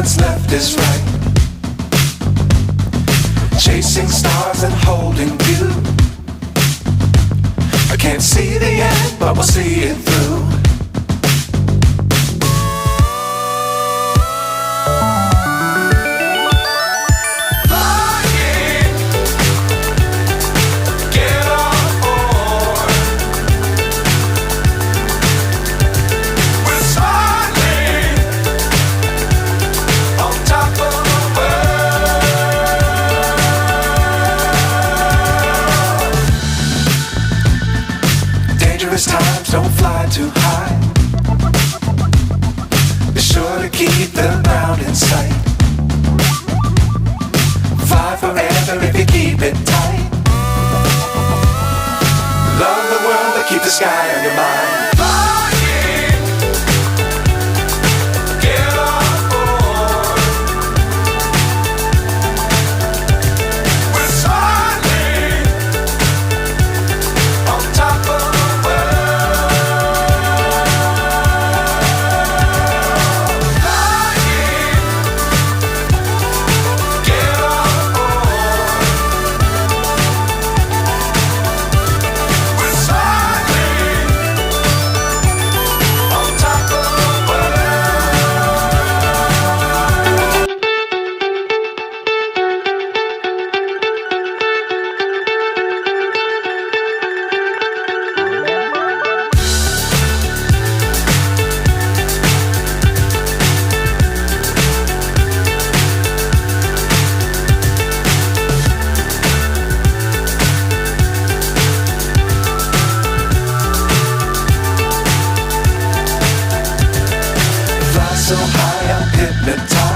what's left is right. Chasing stars and holding you. I can't see the end, but we'll see it through. Times don't fly too high. Be sure to keep the ground in sight. Fly forever if you keep it tight. Love the world but keep the sky on your mind. So high, I'm hypnotized.